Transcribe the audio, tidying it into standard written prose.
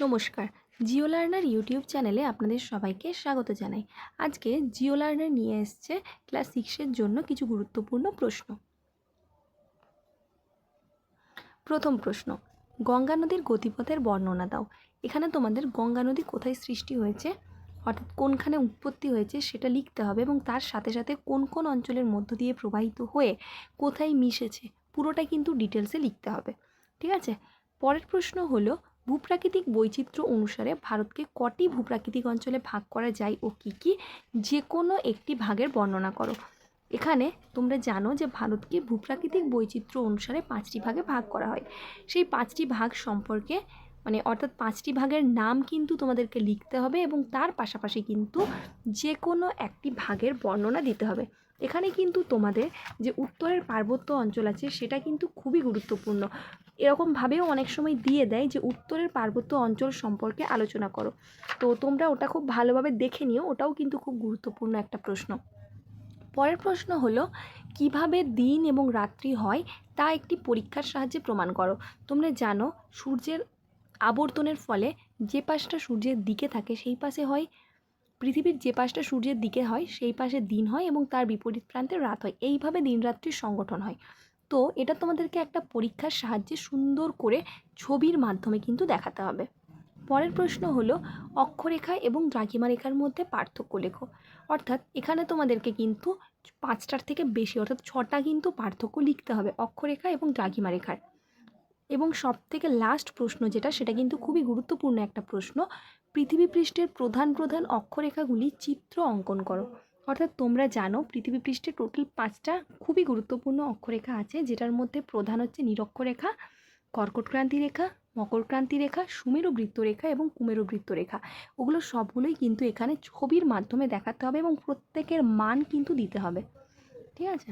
নমস্কার, Jio learner YouTube চ্যানেলে আপনাদের সবাইকে স্বাগত জানাই। আজকে জিও লার্নার নিয়ে এসেছে ক্লাস 6-এর জন্য কিছু গুরুত্বপূর্ণ প্রশ্ন। প্রথম প্রশ্ন, গঙ্গা নদীর গতিপথের বর্ণনা দাও। এখানে তোমাদের গঙ্গা নদী কোথায় সৃষ্টি হয়েছে অর্থাৎ কোনখানে উৎপত্তি হয়েছে সেটা লিখতে হবে এবং তার সাথে সাথে কোন কোন অঞ্চলের মধ্য দিয়ে প্রবাহিত হয়ে কোথায় মিশেছে পুরোটাই কিন্তু ডিটেলসে লিখতে হবে। ঠিক আছে, পরের প্রশ্ন হলো ভূপ্রাকৃতিক বৈচিত্র্য অনুসারে ভারতকে কটি ভূপ্রাকৃতিক অঞ্চলে ভাগ করা যায় ও কী কী, যে কোনো একটি ভাগের বর্ণনা করো। এখানে তোমরা জানো যে ভারতকে ভূপ্রাকৃতিক বৈচিত্র্য অনুসারে 5টি ভাগে ভাগ করা হয়। সেই 5টি ভাগ সম্পর্কে অর্থাৎ 5টি ভাগের নাম কিন্তু তোমাদেরকে লিখতে হবে এবং তার পাশাপাশি কিন্তু যে কোনো একটি ভাগের বর্ণনা দিতে হবে। এখানে কিন্তু তোমাদের যে উত্তরের পার্বত্য অঞ্চল আছে সেটা কিন্তু খুবই গুরুত্বপূর্ণ। এরকমভাবেও অনেক সময় দিয়ে দেয় যে উত্তরের পার্বত্য অঞ্চল সম্পর্কে আলোচনা করো, তো তোমরা ওটা খুব ভালোভাবে দেখে নিও, ওটাও কিন্তু খুব গুরুত্বপূর্ণ একটা প্রশ্ন। পরের প্রশ্ন হলো কিভাবে দিন এবং রাত্রি হয় তা একটি পরীক্ষার সাহায্যে প্রমাণ করো। তোমরা জানো সূর্যের আবর্তনের ফলে যে পাশটা সূর্যের দিকে থাকে সেই পাশে হয়, পৃথিবীর যে পাশটা সূর্যের দিকে হয় সেই পাশে দিন হয় এবং তার বিপরীত প্রান্তে রাত হয়। এইভাবে দিন রাত্রির সংগঠন হয়। তো এটা তোমাদেরকে একটা পরীক্ষার সাহায্যে সুন্দর করে ছবির মাধ্যমে কিন্তু দেখাতে হবে। পরের প্রশ্ন হলো অক্ষরেখা এবং দ্রাঘিমা রেখার মধ্যে পার্থক্য লেখো। অর্থাৎ এখানে তোমাদেরকে কিন্তু 5টার থেকে বেশি অর্থাৎ 6টা কিন্তু পার্থক্য লিখতে হবে অক্ষরেখা এবং দ্রাঘিমা রেখার। এবং সবথেকে লাস্ট প্রশ্ন যেটা, সেটা কিন্তু খুবই গুরুত্বপূর্ণ একটা প্রশ্ন, পৃথিবী পৃষ্ঠের প্রধান প্রধান অক্ষরেখাগুলি চিত্র অঙ্কন করো। অর্থাৎ তোমরা জানো পৃথিবী পৃষ্ঠে টোটাল 5টা খুবই গুরুত্বপূর্ণ অক্ষরেখা আছে, যেটার মধ্যে প্রধান হচ্ছে নিরক্ষরেখা, কর্কটক্রান্তি রেখা, মকরক্রান্তি রেখা, সুমেরু বৃত্তরেখা এবং কুমেরু বৃত্তরেখা। ওগুলো সবগুলোই কিন্তু এখানে ছবির মাধ্যমে দেখাতে হবে এবং প্রত্যেকের মান কিন্তু দিতে হবে। ঠিক আছে।